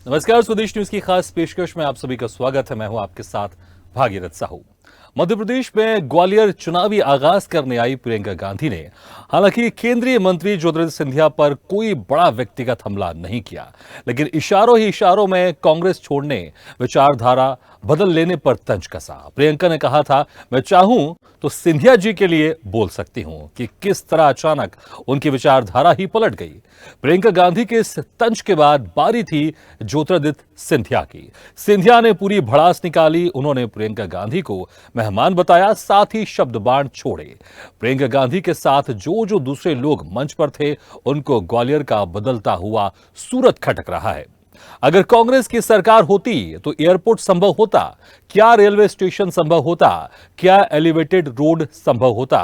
नमस्कार, स्वदेश न्यूज की खास पेशकश में आप सभी का स्वागत है। मैं हूं आपके साथ भागीरथ साहू। मध्य प्रदेश में ग्वालियर चुनावी आगाज करने आई प्रियंका गांधी ने हालांकि केंद्रीय मंत्री ज्योतिरादित्य सिंधिया पर कोई बड़ा व्यक्तिगत हमला नहीं किया, लेकिन इशारों ही इशारों में कांग्रेस छोड़ने, विचारधारा बदल लेने पर तंज कसा। प्रियंका ने कहा था, मैं चाहूं तो सिंधिया जी के लिए बोल सकती हूं कि किस तरह अचानक उनकी विचारधारा ही पलट गई। प्रियंका गांधी के इस तंज के बाद बारी थी ज्योतिरादित्य सिंधिया की। सिंधिया ने पूरी भड़ास निकाली। उन्होंने प्रियंका गांधी को मेहमान बताया, साथ ही शब्द बाण छोड़े। प्रियंका गांधी के साथ जो जो दूसरे लोग मंच पर थे, उनको ग्वालियर का बदलता हुआ सूरत खटक रहा है। अगर कांग्रेस की सरकार होती तो एयरपोर्ट संभव होता क्या? रेलवे स्टेशन संभव होता क्या? एलिवेटेड रोड संभव होता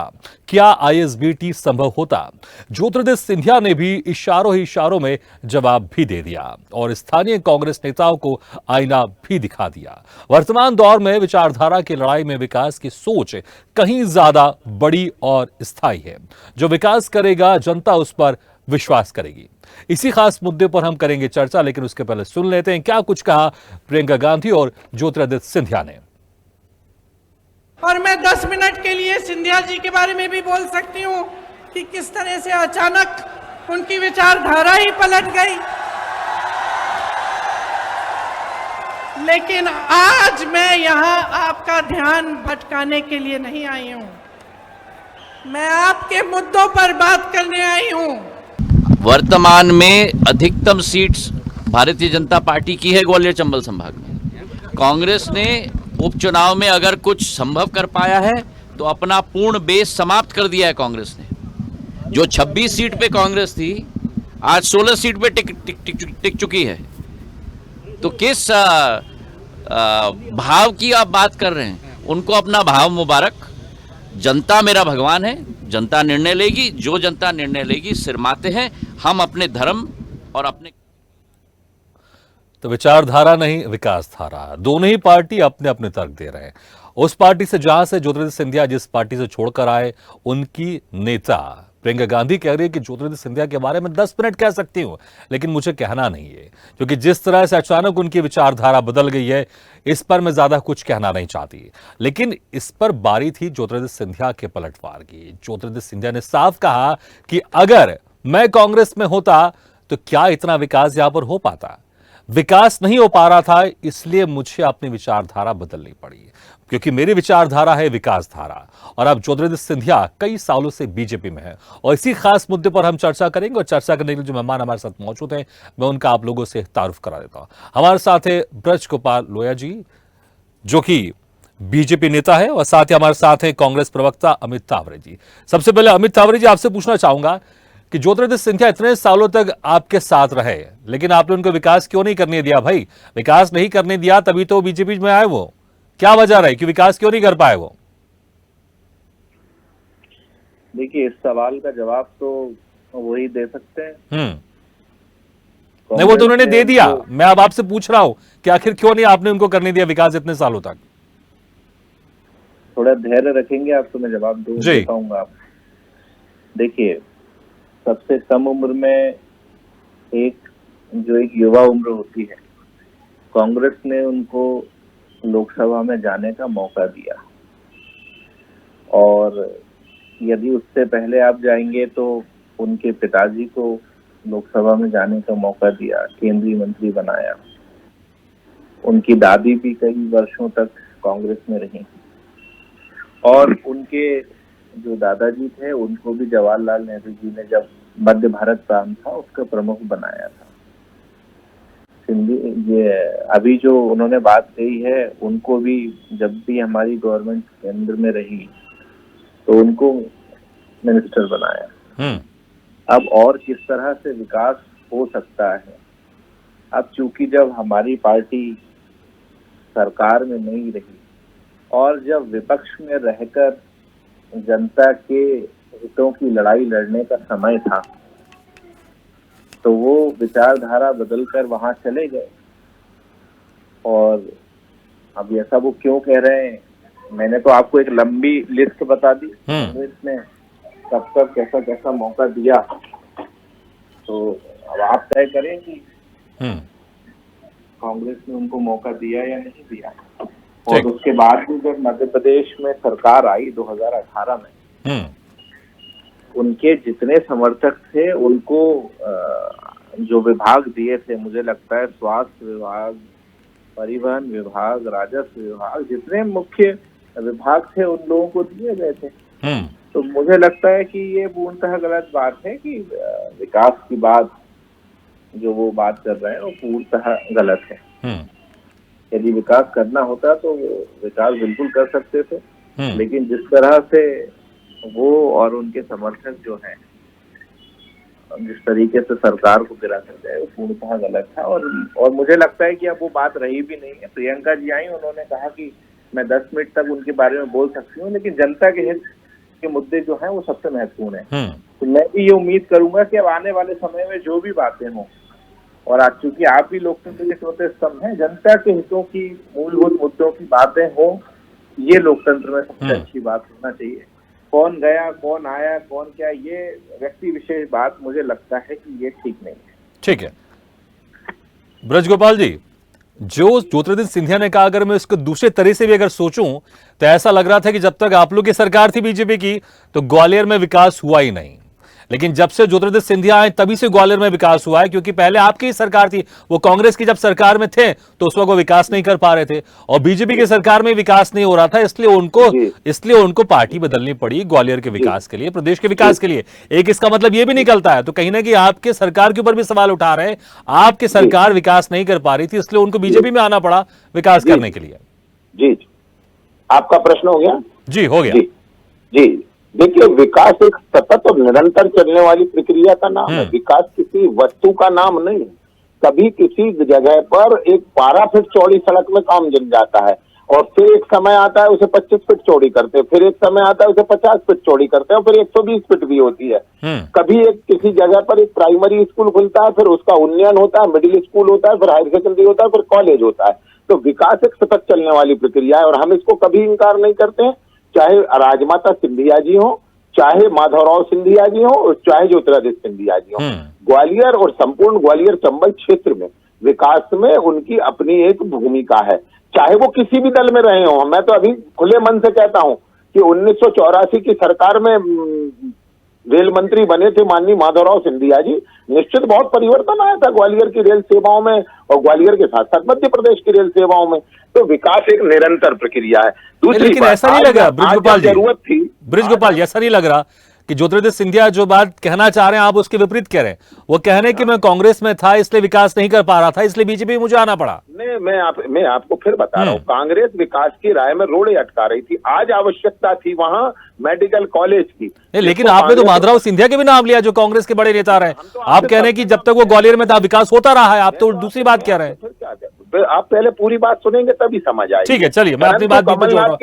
क्या? आईएसबीटी संभव होता? ज्योतिरादित्य सिंधिया ने भी इशारों ही इशारों में जवाब भी दे दिया और स्थानीय कांग्रेस नेताओं को आईना भी दिखा दिया। वर्तमान दौर में विचारधारा की लड़ाई में विकास की सोच कहीं ज्यादा बड़ी और स्थायी है। जो विकास करेगा, जनता उस पर विश्वास करेगी। इसी खास मुद्दे पर हम करेंगे चर्चा, लेकिन उसके पहले सुन लेते हैं क्या कुछ कहा प्रियंका गांधी और ज्योतिरादित्य सिंधिया ने। और मैं 10 मिनट के लिए सिंधिया जी के बारे में भी बोल सकती हूँ कि किस तरह से अचानक उनकी विचारधारा ही पलट गई। लेकिन आज मैं यहाँ आपका ध्यान भटकाने के लिए नहीं आई हूँ, मैं आपके मुद्दों पर बात करने आई हूँ। वर्तमान में अधिकतम सीट्स भारतीय जनता पार्टी की है ग्वालियर चंबल संभाग में। कांग्रेस ने उपचुनाव में अगर कुछ संभव कर पाया है तो अपना पूर्ण बेस समाप्त कर दिया है कांग्रेस ने। जो 26 सीट पे कांग्रेस थी, आज 16 सीट पे टिक चुकी है। तो किस भाव की आप बात कर रहे हैं? उनको अपना भाव मुबारक। जनता मेरा भगवान है, जनता निर्णय लेगी। जो जनता निर्णय लेगी, सिरमाते हैं हम अपने धर्म और अपने। तो विचारधारा नहीं, विकास धारा, दोनों ही पार्टी अपने अपने तर्क दे रहे हैं। उस पार्टी से जहां से ज्योतिरादित्य सिंधिया जिस पार्टी से छोड़कर आए, उनकी नेता प्रियंका गांधी कह रही है कि ज्योतिरादित्य सिंधिया के बारे में 10 मिनट कह सकती हूं, लेकिन मुझे कहना नहीं है, क्योंकि जिस तरह से अचानक उनकी विचारधारा बदल गई है, इस पर मैं ज्यादा कुछ कहना नहीं चाहती। लेकिन इस पर बारी थी ज्योतिरादित्य सिंधिया के पलटवार की। ज्योतिरादित्य सिंधिया ने साफ कहा कि अगर मैं कांग्रेस में होता तो क्या इतना विकास यहां पर हो पाता? विकास नहीं हो पा रहा था, इसलिए मुझे अपनी विचारधारा बदलनी पड़ी, क्योंकि मेरी विचारधारा है विकास धारा। और अब ज्योतिरादित्य सिंधिया कई सालों से बीजेपी में है और इसी खास मुद्दे पर हम चर्चा करेंगे। और चर्चा करने के लिए जो मेहमान हमारे साथ मौजूद हैं, मैं उनका आप लोगों से तारुफ करा देता हूं। हमारे साथ है ब्रज गोपाल लोया जी, जो कि बीजेपी नेता है, और साथ ही हमारे साथ हैं कांग्रेस प्रवक्ता अमित तावरे जी। सबसे पहले अमित तावरे जी, आपसे पूछना चाहूंगा कि ज्योतिरादित्य सिंधिया इतने सालों तक आपके साथ रहे, लेकिन आपने उनको विकास क्यों नहीं करने दिया? भाई, विकास नहीं करने दिया तभी तो बीजेपी में आए। वो क्या वजह रही कि विकास क्यों नहीं कर पाए वो? देखिए, इस सवाल का जवाब तो वही दे सकते हैं। नहीं, वो तो उन्होंने दे दिया। मैं अब आपसे पूछ रहा हूं कि आखिर क्यों नहीं आपने उनको करने दिया विकास इतने सालों तक? थोड़ा धैर्य रखेंगे आप तो मैं जवाब दे पाऊंगा आप। देखिए, सबसे कम उम्र में एक युवा उम्र होती है, कांग्रेस ने उनको लोकसभा में जाने का मौका दिया, और यदि उससे पहले आप जाएंगे तो उनके पिताजी को लोकसभा में जाने का मौका दिया, केंद्रीय मंत्री बनाया। उनकी दादी भी कई वर्षों तक कांग्रेस में रही, और उनके जो दादाजी थे उनको भी जवाहरलाल नेहरू जी ने जब मध्य भारत प्रांत था उसका प्रमुख बनाया था। ये अभी जो उन्होंने बात कही है, उनको भी जब भी हमारी गवर्नमेंट केंद्र में रही तो उनको मिनिस्टर बनाया। अब और किस तरह से विकास हो सकता है? अब चूंकि जब हमारी पार्टी सरकार में नहीं रही और जब विपक्ष में रहकर जनता के हितों की लड़ाई लड़ने का समय था, तो वो विचारधारा बदलकर वहां चले गए। और अब ऐसा वो क्यों कह रहे हैं, मैंने तो आपको एक लंबी लिस्ट बता दी कांग्रेस ने कब कब कैसा कैसा मौका दिया, तो अब आप तय करें कि कांग्रेस ने उनको मौका दिया या नहीं दिया। और उसके बाद भी जब मध्य प्रदेश में सरकार आई 2018 में, उनके जितने समर्थक थे उनको जो विभाग दिए थे, मुझे लगता है स्वास्थ्य विभाग, परिवहन विभाग, राजस्व विभाग, जितने मुख्य विभाग थे उन लोगों को दिए गए थे। तो मुझे लगता है कि ये पूर्णतः गलत बात है कि विकास की बात जो वो बात कर रहे हैं वो पूर्णतः गलत है। यदि विकास करना होता तो विकास बिल्कुल कर सकते थे, लेकिन जिस तरह से वो और उनके समर्थक जो हैं जिस तरीके से सरकार को गिरा सकते हैं वो पूर्णतः गलत था। और मुझे लगता है कि अब वो बात रही भी नहीं है। प्रियंका जी आई, उन्होंने कहा कि मैं 10 मिनट तक उनके बारे में बोल सकती हूँ, लेकिन जनता के हित के मुद्दे जो हैं वो सबसे महत्वपूर्ण है। तो मैं भी ये उम्मीद करूंगा कि अब आने वाले समय में जो भी बातें हों, और आज चूंकि आप भी लोकतंत्र के चौथे स्तंभ हैं, जनता के हितों की, मूलभूत मुद्दों की बातें हों, ये लोकतंत्र में सबसे अच्छी बात होना चाहिए। कौन गया, कौन आया, कौन क्या, ये व्यक्ति विशेष बात मुझे लगता है कि ये ठीक नहीं है। ठीक है ब्रजगोपाल जी, जो ज्योतिरादित्य सिंधिया ने कहा, अगर मैं इसको दूसरे तरह से भी अगर सोचूं तो ऐसा लग रहा था कि जब तक आप लोग की सरकार थी बीजेपी की तो ग्वालियर में विकास हुआ ही नहीं, लेकिन जब से ज्योतिरादित्य सिंधिया आए तभी से ग्वालियर में विकास हुआ है, क्योंकि पहले आपकी ही सरकार थी, वो कांग्रेस की जब सरकार में थे तो उस वक्त वो विकास नहीं कर पा रहे थे, और बीजेपी की सरकार में विकास नहीं हो रहा था, इसलिए उनको पार्टी बदलनी पड़ी ग्वालियर के विकास के लिए, प्रदेश के विकास के लिए। एक इसका मतलब ये भी निकलता है, तो कहीं ना कहीं आपके सरकार के ऊपर भी सवाल उठा रहे हैं, आपकी सरकार विकास नहीं कर पा रही थी, इसलिए उनको बीजेपी में आना पड़ा विकास करने के लिए। जी, आपका प्रश्न हो गया? जी हो गया। जी देखिए, विकास एक सतत और निरंतर चलने वाली प्रक्रिया का नाम है। विकास किसी वस्तु का नाम नहीं है। कभी किसी जगह पर एक 12 फीट चौड़ी सड़क में काम जम जाता है, और फिर एक समय आता है उसे 25 फीट चौड़ी करते हैं, फिर एक समय आता है उसे 50 फीट चौड़ी करते हैं, और फिर 120 फीट भी होती है। कभी एक किसी जगह पर एक प्राइमरी स्कूल खुलता है, फिर उसका उन्नयन होता है, मिडिल स्कूल होता है, फिर हायर सेकेंडरी होता है, फिर कॉलेज होता है। तो विकास एक सतत चलने वाली प्रक्रिया है, और हम इसको कभी इंकार नहीं करते हैं। चाहे राजमाता सिंधिया जी हो, चाहे माधवराव सिंधिया जी हो, और चाहे ज्योतिरादित्य सिंधिया जी हो, ग्वालियर और संपूर्ण ग्वालियर चंबल क्षेत्र में विकास में उनकी अपनी एक भूमिका है, चाहे वो किसी भी दल में रहे हो। मैं तो अभी खुले मन से कहता हूं कि 1984 की सरकार में रेल मंत्री बने थे माननीय माधवराव सिंधिया जी, निश्चित बहुत परिवर्तन आया था ग्वालियर की रेल सेवाओं में, और ग्वालियर के साथ साथ मध्य प्रदेश की रेल सेवाओं में। तो विकास एक निरंतर प्रक्रिया है। दूसरी लेकिन ऐसा नहीं लग रहा ब्रजगोपाल जी, जरूरत थी ब्रजगोपाल, ऐसा नहीं लग रहा कि ज्योतिरादित्य सिंधिया जो बात कहना चाह रहे हैं आप उसके विपरीत कह रहे हैं। वो कह रहे हैं कि मैं कांग्रेस में था इसलिए विकास नहीं कर पा रहा था, इसलिए बीजेपी में मुझे आना पड़ा। नहीं, मैं आपको फिर बता रहा हूँ, कांग्रेस विकास की राय में रोड़े अटका रही थी। आज आवश्यकता थी वहां मेडिकल कॉलेज की। लेकिन आपने तो माधवराव सिंधिया के भी नाम लिया जो कांग्रेस के बड़े नेता रहे। आप कह रहे हैं कि जब तक वो ग्वालियर में था विकास होता रहा है, आप तो दूसरी बात कह रहे हैं। आप पहले पूरी बात सुनेंगे तभी समझ आएगी। ठीक है, चलिए मैं अपनी बात कमलनाथ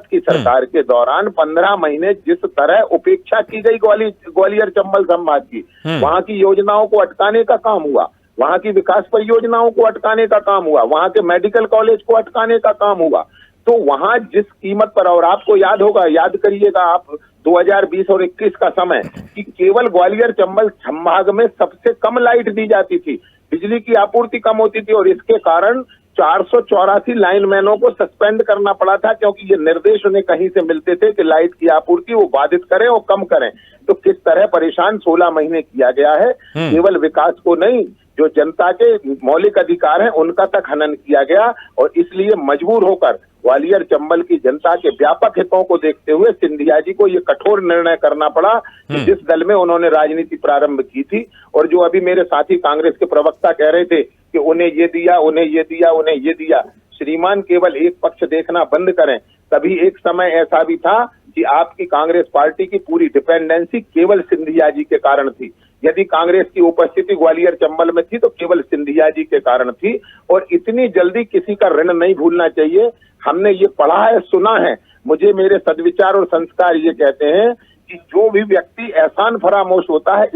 की सरकार के दौरान 15 महीने जिस तरह उपेक्षा की गई ग्वालियर चंबल संभाग की, वहां की योजनाओं को अटकाने का काम हुआ, वहां की विकास परियोजनाओं को अटकाने का काम हुआ, वहां के मेडिकल कॉलेज को अटकाने का काम हुआ। तो वहां जिस कीमत पर, और आपको याद होगा, याद करिएगा आप 2020 और 21 का समय, कि केवल ग्वालियर चंबल संभाग में सबसे कम लाइट दी जाती थी, बिजली की आपूर्ति कम होती थी, और इसके कारण 484 लाइनमैनों को सस्पेंड करना पड़ा था, क्योंकि ये निर्देश उन्हें कहीं से मिलते थे कि लाइट की आपूर्ति वो बाधित करें और कम करें। तो किस तरह परेशान 16 महीने किया गया है। केवल विकास को नहीं, जो जनता के मौलिक अधिकार हैं उनका तक हनन किया गया, और इसलिए मजबूर होकर ग्वालियर चंबल की जनता के व्यापक हितों को देखते हुए सिंधिया जी को ये कठोर निर्णय करना पड़ा कि जिस दल में उन्होंने राजनीति प्रारंभ की थी, और जो अभी मेरे साथी कांग्रेस के प्रवक्ता कह रहे थे कि उन्हें ये दिया, उन्हें ये दिया, उन्हें ये दिया, श्रीमान केवल एक पक्ष देखना बंद करें। तभी एक समय ऐसा भी था कि आपकी कांग्रेस पार्टी की पूरी डिपेंडेंसी केवल सिंधिया जी के कारण थी। यदि कांग्रेस की उपस्थिति ग्वालियर चंबल में थी तो केवल सिंधिया जी के कारण थी, और इतनी जल्दी किसी का ऋण नहीं भूलना चाहिए। हमने ये पढ़ा है, सुना है, मुझे मेरे सद्विचार और संस्कार ये कहते हैं कि जो भी व्यक्ति एहसान फरामोश होता है,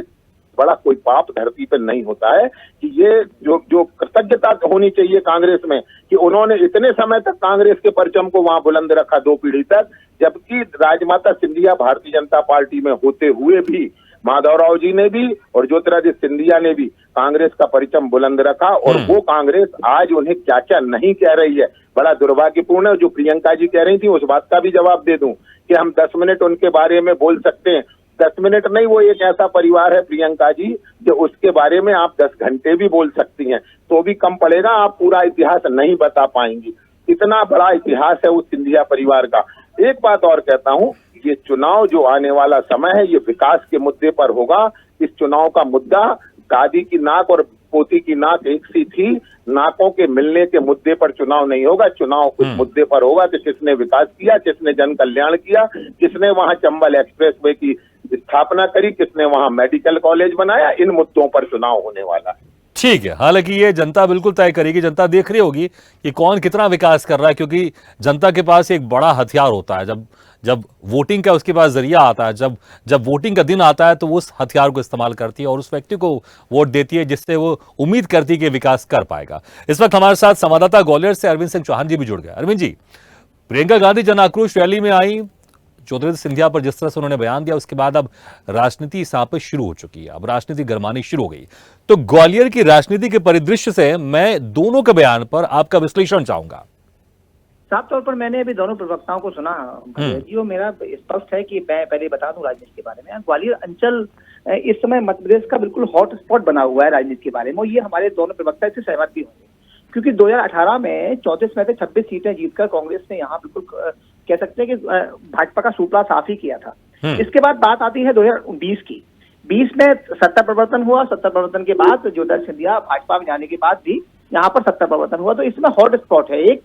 बड़ा कोई पाप धरती पर नहीं होता है। कि ये जो कृतज्ञता होनी चाहिए कांग्रेस में, कि उन्होंने इतने समय तक कांग्रेस के परचम को वहां बुलंद रखा, 2 पीढ़ी तक, जबकि राजमाता सिंधिया भारतीय जनता पार्टी में होते हुए भी माधवराव जी ने भी और ज्योतिरादित्य सिंधिया ने भी कांग्रेस का परचम बुलंद रखा, और वो कांग्रेस आज उन्हें क्या क्या नहीं कह रही है, बड़ा दुर्भाग्यपूर्ण है। जो प्रियंका जी कह रही थी उस बात का भी जवाब दे दूं कि हम 10 मिनट उनके बारे में बोल सकते हैं। 10 मिनट नहीं, वो एक ऐसा परिवार है प्रियंका जी कि उसके बारे में आप 10 घंटे भी बोल सकती हैं तो भी कम पड़ेगा, आप पूरा इतिहास नहीं बता पाएंगी। इतना बड़ा इतिहास है उस सिंधिया परिवार का। एक बात और कहता हूं, ये चुनाव जो आने वाला समय है ये विकास के मुद्दे पर होगा। इस चुनाव का मुद्दा दादी की नाक और पोती की नाक एक सी थी, नाकों के मिलने के मुद्दे पर चुनाव नहीं होगा। चुनाव उस मुद्दे पर होगा कि किसने विकास किया, किसने जन कल्याण किया, किसने वहां चंबल एक्सप्रेसवे की स्थापना करी, किसने वहां मेडिकल कॉलेज बनाया। इन मुद्दों पर चुनाव होने वाला है। ठीक है, हालांकि ये जनता बिल्कुल तय करेगी। जनता देख रही होगी कि कौन कितना विकास कर रहा है, क्योंकि जनता के पास एक बड़ा हथियार होता है। जब वोटिंग का उसके पास जरिया आता है, जब वोटिंग का दिन आता है तो वो उस हथियार को इस्तेमाल करती है और उस व्यक्ति को वोट देती है जिससे वो उम्मीद करती है कि विकास कर पाएगा। इस वक्त हमारे साथ संवाददाता ग्वालियर से अरविंद सिंह चौहान जी भी जुड़ गए। अरविंद जी, प्रियंका गांधी जन आक्रोश रैली में आई, ज्योतिरादित्य सिंधिया पर जिस तरह से उन्होंने बयान दिया उसके बाद अब राजनीति यहाँ पे शुरू हो चुकी है, अब राजनीति गरमानी शुरू हो गई। तो ग्वालियर की राजनीति के परिदृश्य से मैं दोनों के बयान पर आपका विश्लेषण चाहूंगा। साफ तौर पर मैंने अभी दोनों प्रवक्ताओं को सुना जी, वो मेरा स्पष्ट है कि मैं पहले बता दूं राजनीति के बारे में। ग्वालियर अंचल इस समय मध्य प्रदेश का बिल्कुल हॉट स्पॉट बना हुआ है राजनीति के बारे में, ये हमारे दोनों प्रवक्ता इससे सहमत भी होंगे, क्योंकि 2018 में 34 में से 26 सीटें जीतकर कांग्रेस ने यहाँ बिल्कुल कह सकते हैं कि भाजपा का सुपड़ा साफ ही किया था। इसके बाद बात आती है 2020 की। 20 में सत्ता परिवर्तन हुआ, सत्ता परिवर्तन के बाद ज्योतिरादित्य सिंधिया भाजपा में जाने के बाद भी यहाँ पर सत्ता परिवर्तन हुआ। तो इसमें हॉट स्पॉट है, एक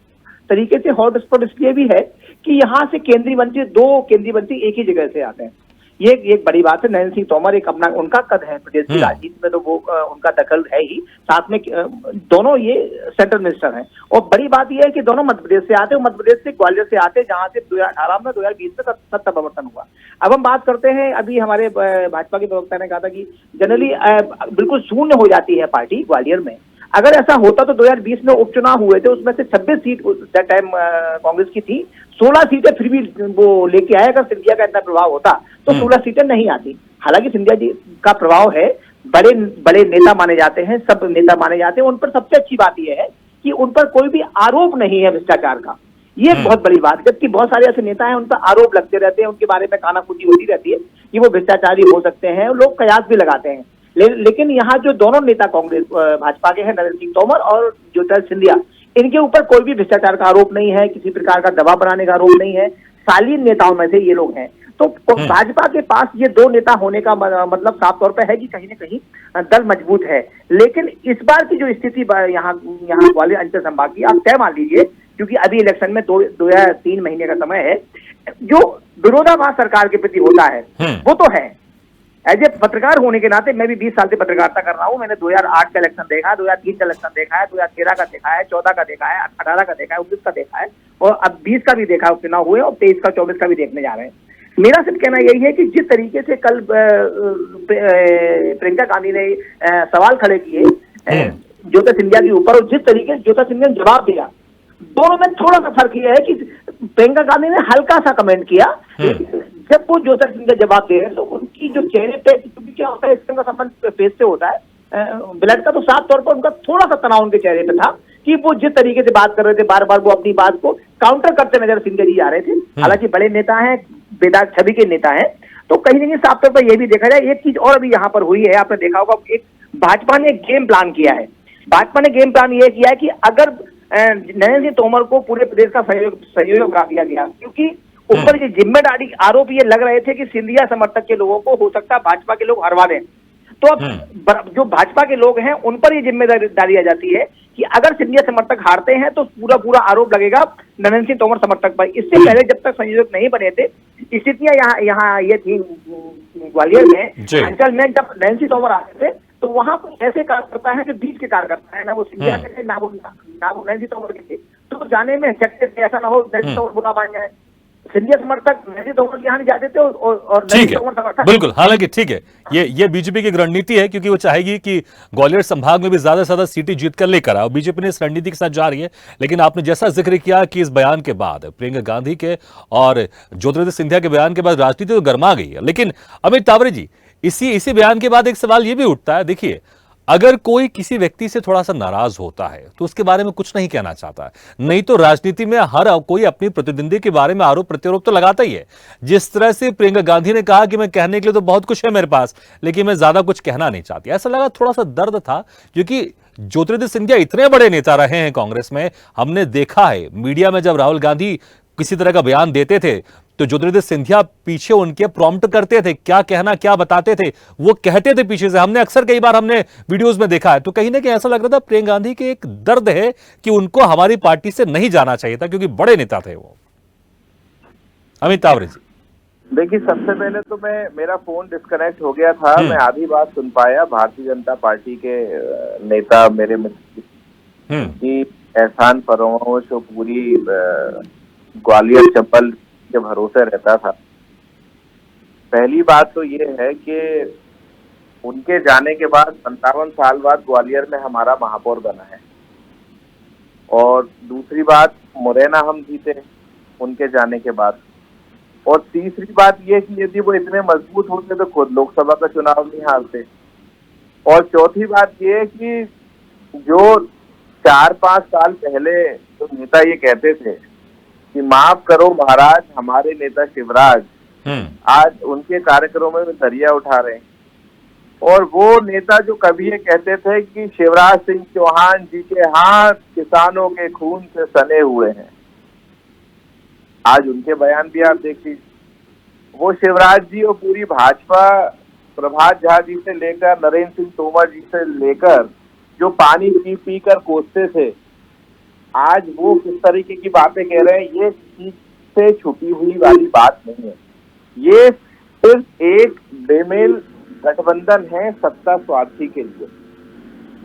तरीके से हॉट स्पॉट इसलिए भी है कि यहाँ से केंद्रीय मंत्री, 2 केंद्रीय मंत्री एक ही जगह से आते हैं। ये एक बड़ी बात है। नरेंद्र सिंह तोमर एक अपना उनका कद है प्रदेश की राजनीति में, तो वो उनका दखल है ही, साथ में दोनों ये सेंट्रल मिनिस्टर हैं। और बड़ी बात यह है कि दोनों मध्य प्रदेश से आते हैं, मध्य प्रदेश से ग्वालियर से आते हैं, जहां से 2018 में 2020 में सत्ता परिवर्तन हुआ। अब हम बात करते हैं, अभी हमारे भाजपा के प्रवक्ता ने कहा था कि जनरली बिल्कुल शून्य हो जाती है पार्टी ग्वालियर में। अगर ऐसा होता तो 2020 में उपचुनाव हुए थे, उसमें से 26 सीट दैट टाइम कांग्रेस की थी, 16 सीटें फिर भी वो लेके आए। अगर सिंधिया का इतना प्रभाव होता तो 16 सीटें नहीं आती। हालांकि सिंधिया जी का प्रभाव है, बड़े बड़े नेता माने जाते हैं, सब नेता माने जाते हैं। उन पर सबसे अच्छी बात यह है कि उन पर कोई भी आरोप नहीं है भ्रष्टाचार का, ये बहुत बड़ी बात है। जबकि बहुत सारे ऐसे नेता हैं उन पर आरोप लगते रहते हैं, उनके बारे में कानाफूसी होती रहती है कि वो भ्रष्टाचारी हो सकते हैं, लोग कयास भी लगाते हैं। लेकिन यहाँ जो दोनों नेता कांग्रेस भाजपा के हैं, नरेंद्र सिंह तोमर और ज्योतिरादित्य सिंधिया, इनके ऊपर कोई भी भ्रष्टाचार का आरोप नहीं है, किसी प्रकार का दबाव बनाने का आरोप नहीं है। शालीन नेताओं में से ये लोग हैं। तो भाजपा के पास ये 2 नेता होने का मतलब साफ तौर पर है कि कहीं न कहीं दल मजबूत है। लेकिन इस बार की जो स्थिति यहाँ ग्वालियर अंचल संभाग की, आप तय मान लीजिए, क्योंकि अभी इलेक्शन में 2 या 3 महीने का समय है, जो विरोधाभास सरकार के प्रति होता है वो तो है। एज ए पत्रकार होने के नाते मैं भी 20 साल से पत्रकारिता कर रहा हूँ। मैंने 2008 का इलेक्शन देखा है, 2003 का इलेक्शन देखा है, 2013 का देखा है, 14 का देखा है, 18 का देखा है, 19 का देखा है, और अब 20 का भी देखा, चुनाव हुए, और 23 का 24 का भी देखने जा रहे हैं। मेरा सिर्फ कहना यही है कि जिस तरीके से कल प्रियंका गांधी ने सवाल खड़े किए ज्योतिरादित्य सिंधिया के ऊपर, और जिस तरीके से ज्योतिरादित्य सिंधिया ने जवाब दिया, दोनों में थोड़ा सा फर्क यह है कि प्रियंका गांधी ने हल्का सा कमेंट किया, जब वो ज्योतिरादित्य सिंधिया जवाब दे रहे हैं तो उनकी जो चेहरे पे, क्योंकि क्या होता है इसका संबंध फेस से होता है, ब्लड का, तो साफ तौर पर उनका थोड़ा सा तनाव उनके चेहरे पे था कि वो जिस तरीके से बात कर रहे थे, बार बार वो अपनी बात को काउंटर करते नजर सिंधिया जी आ रहे थे। हालांकि बड़े नेता हैं, बेदाग छवि के नेता हैं, तो कहीं न कहीं साफ तौर पर यह भी देखा जाए। एक चीज और अभी यहाँ पर हुई है, आपने देखा होगा, एक भाजपा ने एक गेम प्लान किया है। भाजपा ने गेम प्लान ये किया है कि अगर नरेंद्र सिंह तोमर को पूरे प्रदेश का सहयोग करा दिया गया, क्योंकि ऊपर ये जिम्मेदारी आरोप ये लग रहे थे कि सिंधिया समर्थक के लोगों को हो सकता है भाजपा के लोग हरवा दें, तो अब जो भाजपा के लोग हैं उन पर ये जिम्मेदारी आ जाती है कि अगर सिंधिया समर्थक हारते हैं तो पूरा आरोप लगेगा नरेंद्र सिंह तोमर समर्थक पर। इससे पहले जब तक संयोजक नहीं बने थे, स्थितियां यहाँ ये थी ग्वालियर में, अंचल में, जब नरेंद्र सिंह तोमर आते थे तो वहां पर ऐसे कार्यकर्ता है जो बीच के कार्यकर्ता है, ना वो सिंधिया के थे, ना वो नरेंद्र सिंह तोमर के थे, तो जाने में झटके थे, ऐसा ना हो नरेंद्र सिंह तोमर बुरा मान जाए। सिंधिया समर्थक नरेंद्र तोमर के यहाँ नहीं जाते थे और ठीक है, बिल्कुल। हालांकि ठीक है, ये बीजेपी की रणनीति है, क्योंकि वो चाहेगी कि ग्वालियर संभाग में भी ज्यादा से ज्यादा सीटें जीत कर लेकर आए, और बीजेपी ने इस रणनीति के साथ जा रही है। लेकिन आपने जैसा जिक्र किया कि इस बयान के बाद, प्रियंका गांधी के और ज्योतिरादित्य सिंधिया के बयान के बाद राजनीति तो गर्मा गई है। लेकिन अमित तावरे जी, इसी बयान के बाद एक सवाल यह भी उठता है, देखिए अगर कोई किसी व्यक्ति से थोड़ा सा नाराज होता है तो उसके बारे में कुछ नहीं कहना चाहता है, नहीं तो राजनीति में हर कोई अपनी प्रतिद्वंदी के बारे में आरोप प्रत्यारोप तो लगाता ही है। जिस तरह से प्रियंका गांधी ने कहा कि मैं कहने के लिए तो बहुत कुछ है मेरे पास, लेकिन मैं ज्यादा कुछ कहना नहीं चाहती, ऐसा लगा, थोड़ा सा दर्द था, क्योंकि ज्योतिरादित्य सिंधिया इतने बड़े नेता रहे हैं कांग्रेस में। हमने देखा है मीडिया में जब राहुल गांधी किसी तरह का बयान देते थे तो ज्योतिरादित्य सिंधिया पीछे उनके प्रॉम्प्ट करते थे, क्या कहना क्या बताते थे, वो कहते थे पीछे से। हमने अक्सर कई बार हमने वीडियोस में देखा है। तो कहीं ना कहीं ऐसा लग रहा था प्रियंका गांधी के एक दर्द है कि उनको हमारी पार्टी से नहीं जाना चाहिए था, क्योंकि बड़े नेता थे वो। अमित तावरे जी, देखिए, सबसे पहले तो मेरा फोन डिस्कनेक्ट हो गया था, मैं आधी बात सुन पाया। भारतीय जनता पार्टी के नेता मेरे मित्र की एहसान फरोश और पूरी ग्वालियर चंबल के भरोसे रहता था। पहली बात तो ये है कि उनके जाने के बाद 57 साल बाद ग्वालियर में हमारा महापौर बना है, और दूसरी बात मुरैना हम जीते उनके जाने के बाद, और तीसरी बात ये कि यदि वो इतने मजबूत होते तो खुद लोकसभा का चुनाव नहीं हारते, और चौथी बात ये कि जो 4-5 साल पहले जो नेता ये कहते थे कि माफ करो महाराज हमारे नेता शिवराज, आज उनके कार्यक्रमों में दरिया उठा रहे हैं। और वो नेता जो कभी ये कहते थे कि शिवराज सिंह चौहान जी के हाथ किसानों के खून से सने हुए हैं, आज उनके बयान भी आप देख लीजिए। वो शिवराज जी और पूरी भाजपा प्रभात झा जी से लेकर नरेंद्र सिंह तोमर जी से लेकर जो पानी पी पी कर कोसते थे, आज वो किस तरीके की बातें कह रहे हैं, ये किसी से छुपी हुई वाली बात नहीं है। ये सिर्फ एक बेमेल गठबंधन है सत्ता स्वार्थी के लिए।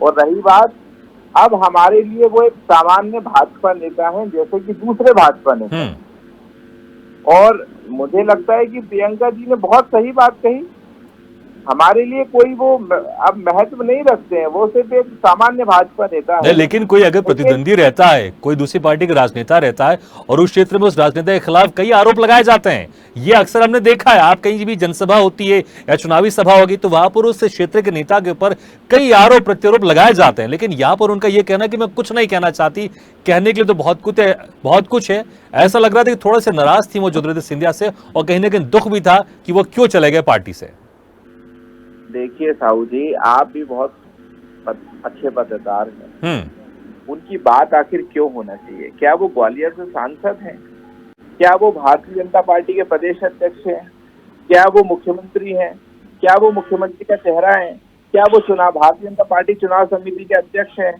और रही बात, अब हमारे लिए वो एक सामान्य भाजपा नेता हैं जैसे कि दूसरे भाजपा नेता। और मुझे लगता है कि प्रियंका जी ने बहुत सही बात कही, हमारे लिए कोई वो अब महत्व नहीं रखते हैं, वो सिर्फ एक सामान्य भाजपा नेता है। लेकिन कोई अगर प्रतिद्वंदी रहता है, कोई दूसरी पार्टी का राजनेता रहता है और उस क्षेत्र में उस राजनेता के खिलाफ कई आरोप लगाए जाते हैं, ये अक्सर हमने देखा है। आप कहीं भी जनसभा होती है या चुनावी सभा होगी तो वहां पर उस क्षेत्र के नेता के ऊपर कई आरोप प्रत्यारोप लगाए जाते हैं, लेकिन यहाँ पर उनका यह कहना कि मैं कुछ नहीं कहना चाहती, कहने के लिए तो बहुत कुछ है। ऐसा लग रहा था कि थोड़े से नाराज थी वो ज्योतिरादित्य सिंधिया से, और कहीं ना कहीं दुख भी था कि वो क्यों चले गए पार्टी से। देखिए साहू जी, आप भी बहुत अच्छे पत्रकार हैं, उनकी बात आखिर क्यों होना चाहिए? क्या वो ग्वालियर से सांसद हैं? क्या वो भारतीय जनता पार्टी के प्रदेश अध्यक्ष हैं? क्या वो मुख्यमंत्री हैं? क्या वो मुख्यमंत्री का चेहरा है? क्या वो भारतीय जनता पार्टी चुनाव समिति के अध्यक्ष हैं?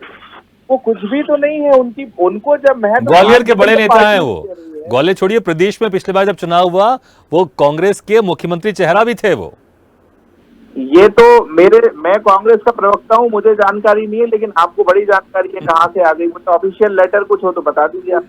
वो कुछ भी तो नहीं है। उनको जब महत्व ग्वालियर के बड़े नेता हैं वो, ग्वालियर छोड़िए, प्रदेश में पिछली बार जब चुनाव हुआ वो कांग्रेस के मुख्यमंत्री चेहरा भी थे वो। ये तो मैं कांग्रेस का प्रवक्ता हूँ, मुझे जानकारी नहीं है, लेकिन आपको बड़ी जानकारी है कहाँ से आ गई। तो ऑफिशियल लेटर कुछ हो तो बता दीजिए आप।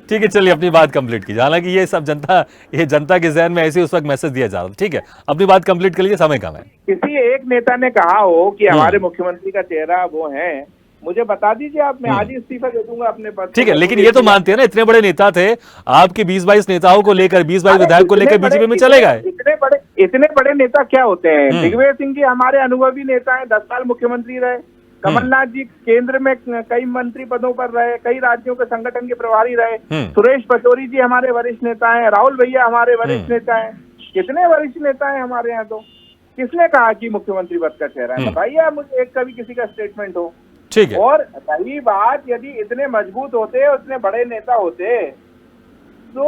ठीक है, चलिए अपनी बात कंप्लीट कीजिए। हालांकि ये सब जनता के जहन में ऐसे उस वक्त मैसेज दिया जा रहा था। ठीक है, अपनी बात कंप्लीट कर लीजिए, समय कम है। किसी एक नेता ने कहा हो कि हमारे मुख्यमंत्री का चेहरा वो है, मुझे बता दीजिए आप, मैं आज ही इस्तीफा दे दूंगा अपने पद। ठीक है, लेकिन ये तो मानते हैं ना, इतने बड़े नेता थे आपके, 20-22 नेताओं को लेकर, 20-22 विधायक को लेकर बीजेपी में चले गए। इतने बड़े नेता क्या होते हैं? दिग्विजय सिंह जी हमारे अनुभवी नेता हैं, 10 साल मुख्यमंत्री रहे। कमलनाथ जी केंद्र में कई मंत्री पदों पर रहे, कई राज्यों के संगठन के प्रभारी रहे। सुरेश पचौरी जी हमारे वरिष्ठ नेता हैं, राहुल भैया हमारे वरिष्ठ नेता हैं। कितने वरिष्ठ नेता हैं हमारे यहाँ। तो किसने कहा कि मुख्यमंत्री पद का चेहरा है? बताइए आप मुझे एक कभी किसी का स्टेटमेंट हो। ठीक है। और रही बात, यदि इतने मजबूत होते, इतने बड़े नेता होते तो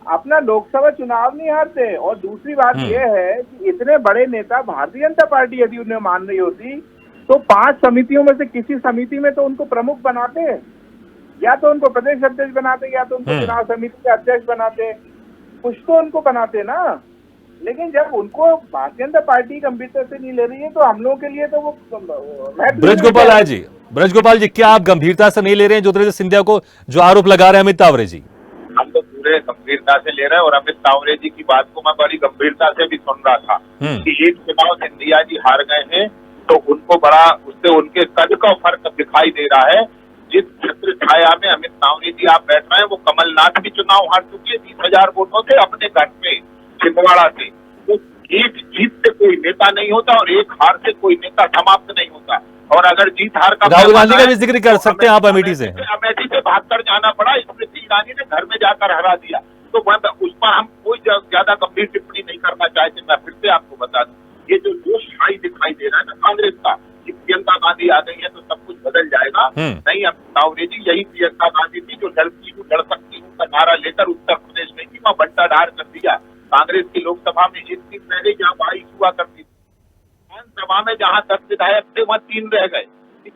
अपना लोकसभा चुनाव नहीं हारते। और दूसरी बात यह है कि इतने बड़े नेता भारतीय जनता पार्टी यदि उन्हें मान रही होती तो 5 समितियों में से किसी समिति में तो उनको प्रमुख बनाते, या तो उनको प्रदेश अध्यक्ष बनाते, या तो उनको चुनाव समिति के अध्यक्ष बनाते, कुछ तो उनको बनाते ना। लेकिन जब उनको भारतीय जनता पार्टी गंभीरता से नहीं ले रही है तो हम लोगों के लिए तो वो ब्रजगोपाल जी, क्या आप गंभीरता से नहीं ले रहे हैं ज्योतिरादित्य सिंधिया को जो आरोप लगा रहे हैं अमित तावरे जी? हम तो पूरे गंभीरता से ले रहे हैं, और अमित तावरे जी की बात को मैं बड़ी गंभीरता से भी सुन रहा था कि एक चुनाव सिंधिया जी हार गए हैं तो उनको बड़ा उससे उनके कद का फर्क दिखाई दे रहा है। जिस छत्र छाया में अमित तावरे जी आप बैठ रहे हैं, वो कमलनाथ भी चुनाव हार चुके हैं 30,000 वोटों से अपने घर पे छिंदवाड़ा से। तो एक जीत से कोई नेता नहीं होता और एक हार से कोई नेता समाप्त नहीं होता। और अगर जीत हार का राहुल गांधी का भी जिक्र कर सकते हैं आप अमेठी से। अमेठी से भागकर जाना पड़ा, स्मृति ईरानी ने घर में जाकर हरा दिया, तो उस पर हम कोई ज्यादा गंभीर टिप्पणी नहीं करना चाहते। मैं फिर से आपको बता दूं, ये जो जोश हाई दिखाई दे रहा है ना कांग्रेस का कि प्रियंका गांधी आ गई है तो सब कुछ बदल जाएगा, नहीं। अब तावरे जी, यही प्रियंका गांधी थी जो लड़की हूँ लड़ सकती हूँ का नारा लेकर उत्तर प्रदेश में थी, वहाँ बंटा ढार कर दिया। कांग्रेस की लोकसभा में एक सीट रह गई जहाँ 22 हुआ करती थी, विधानसभा में जहाँ 10 विधायक थे वहाँ 3 रह गए।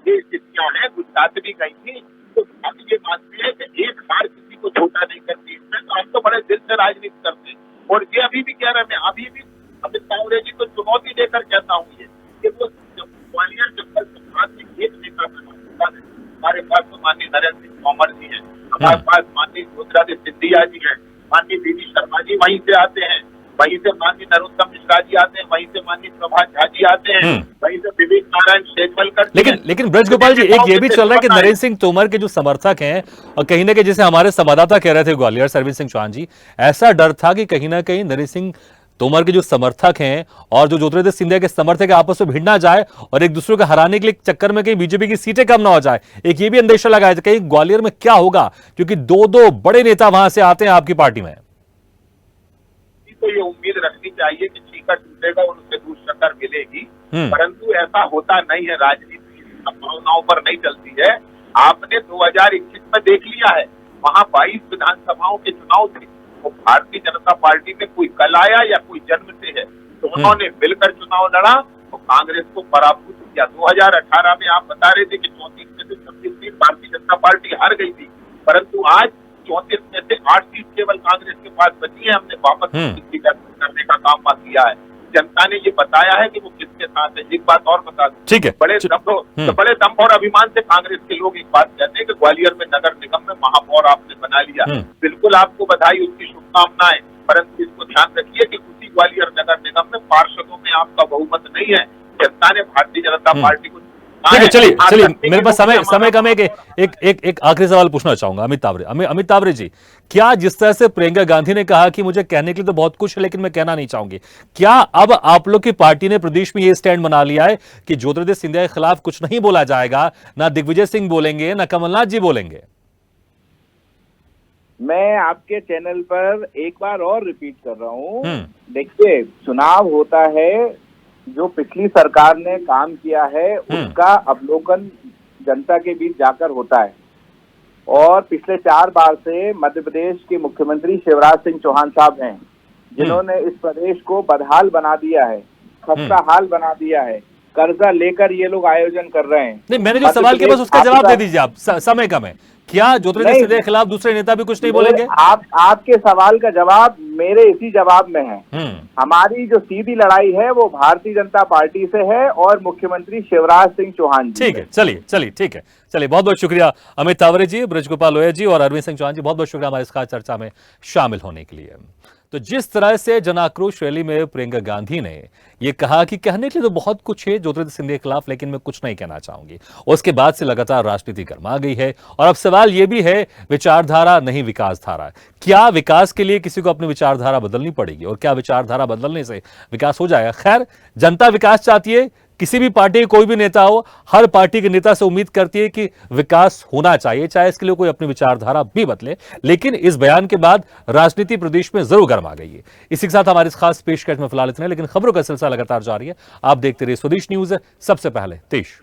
ये स्थितियां हैं। गुजरात भी गई थी तो हम ये मानते हैं कि एक हार किसी को छोटा नहीं करती। इसमें तो हम तो बड़े दिल से राजनीति करते हैं और ये अभी भी कह रहे हैं, अभी भी अमित तावरे जी को चुनौती देकर कहता हूँ ये कि वो ग्वालियर चंबल संभाग में एक नेता बना। हमारे पास तो माननीय नरेंद्र सिंह तोमर जी है, हमारे पास माननीय ज्योतिरादित्य सिंधिया जी है, माननीय बीडी शर्मा जी वहीं से आते हैं, वहीं से माननीय नरोत्तम मिश्रा जी आते हैं, वहीं से माननीय प्रभात झा जी आते हैं, वहीं से विवेक नारायण शेजवलकर। लेकिन ब्रजगोपाल जी, एक ये भी चल रहा है कि नरेंद्र सिंह तोमर के जो समर्थक हैं और कहीं ना कहीं जैसे हमारे संवाददाता कह रहे थे ग्वालियर सरवीन सिंह चौहान जी, ऐसा डर था कि कहीं ना कहीं नरेंद्र सिंह तोमर के जो समर्थक हैं और जो ज्योतिरादित्य सिंधिया के समर्थक आपस में भिड़ ना जाए और एक दूसरे को हराने के लिए चक्कर में कहीं बीजेपी की सीटें कम ना हो जाए। एक ये भी अंदेशा लगाया था कहीं ग्वालियर में क्या होगा, क्योंकि 2 बड़े नेता वहां से आते हैं आपकी पार्टी में। तो ये उम्मीद रखनी चाहिए कि चीका टूटेगा और उससे दूर शक्कर मिलेगी, परंतु ऐसा होता नहीं है। राजनीति संभावनाओं पर नहीं चलती है। आपने 2021 में देख लिया है, वहाँ 22 विधानसभाओं के चुनाव थे, वो भारतीय जनता पार्टी में कोई कल आया या कोई जन्म से है, तो उन्होंने मिलकर चुनाव लड़ा तो कांग्रेस को पराभूत किया। 2018 में आप बता रहे थे कि 34 में से 36 सीट भारतीय जनता पार्टी हार गई थी, परंतु आज 34 में से 8 सीट केवल कांग्रेस के पास बची है। हमने वापस करने का काम किया है। जनता ने ये बताया है कि वो किसके साथ है। एक बात और बता दूं, ठीक है, बड़े दम और अभिमान से कांग्रेस के लोग एक बात कहते हैं कि ग्वालियर में नगर निगम में महापौर आपने बना लिया। बिल्कुल आपको बधाई, उसकी शुभकामनाएं, परंतु इसको ध्यान रखिए कि उसी ग्वालियर नगर निगम में पार्षदों में आपका बहुमत नहीं है। जनता ने भारतीय जनता पार्टी को ठीक है। चलिए मेरे पास समय कम है कि एक आखिरी सवाल पूछना चाहूंगा अमित तावरे जी, क्या जिस तरह से प्रियंका गांधी ने कहा कि मुझे कहने के लिए तो बहुत कुछ है लेकिन मैं कहना नहीं चाहूंगी, क्या अब आप लोग की पार्टी ने प्रदेश में ये स्टैंड बना लिया है कि ज्योतिरादित्य सिंधिया के खिलाफ कुछ नहीं बोला जाएगा, ना दिग्विजय सिंह बोलेंगे ना कमलनाथ जी बोलेंगे? मैं आपके चैनल पर एक बार और रिपीट कर रहा हूँ, देखिए चुनाव होता है, जो पिछली सरकार ने काम किया है उसका अवलोकन जनता के बीच जाकर होता है। और पिछले 4 बार से मध्य प्रदेश के मुख्यमंत्री शिवराज सिंह चौहान साहब हैं, जिन्होंने इस प्रदेश को बदहाल बना दिया है, खस्ता हाल बना दिया है। कर्जा लेकर ये लोग आयोजन कर रहे हैं। नहीं, मैंने जो सवाल किया बस उसका जवाब दे दीजिए आप, समय कम है। क्या ज्योतिरादित्य सिंधिया के खिलाफ दूसरे नेता भी कुछ नहीं बोलेंगे? आपके सवाल का जवाब मेरे इसी जवाब में है। हमारी जो सीधी लड़ाई है वो भारतीय जनता पार्टी से है और मुख्यमंत्री शिवराज सिंह चौहान जी। ठीक है, चलिए ठीक है, चलिए बहुत बहुत शुक्रिया अमित तावरे जी, ब्रजगोपाल लोहिया जी और अरविंद सिंह चौहान जी, बहुत बहुत शुक्रिया हमारे इस खास चर्चा में शामिल होने के लिए। तो जिस तरह से जन आक्रोश रैली में प्रियंका गांधी ने यह कहा कि कहने के लिए तो बहुत कुछ है ज्योतिरादित्य सिंधिया के खिलाफ, लेकिन मैं कुछ नहीं कहना चाहूंगी, उसके बाद से लगातार राजनीति गर्मा गई है। और अब सवाल यह भी है विचारधारा नहीं विकासधारा, क्या विकास के लिए किसी को अपनी विचारधारा बदलनी पड़ेगी और क्या विचारधारा बदलने से विकास हो जाएगा? खैर, जनता विकास चाहती है, किसी भी पार्टी कोई भी नेता हो, हर पार्टी के नेता से उम्मीद करती है कि विकास होना चाहिए, चाहे इसके लिए कोई अपनी विचारधारा भी बदले। लेकिन इस बयान के बाद राजनीति प्रदेश में जरूर गर्मा गई है। इसी के साथ हमारे इस खास पेशकश में फिलहाल इतना, लेकिन खबरों का सिलसिला लगातार जारी है। आप देखते रहिए स्वदेश न्यूज, सबसे पहले देश।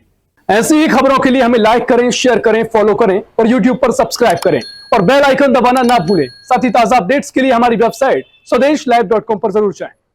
ऐसी ही खबरों के लिए हमें लाइक करें, शेयर करें, फॉलो करें और यूट्यूब पर सब्सक्राइब करें और बेल आइकन दबाना ना भूलें। साथ ही ताजा अपडेट्स के लिए हमारी वेबसाइट swadesh live.com पर जरूर जाएं।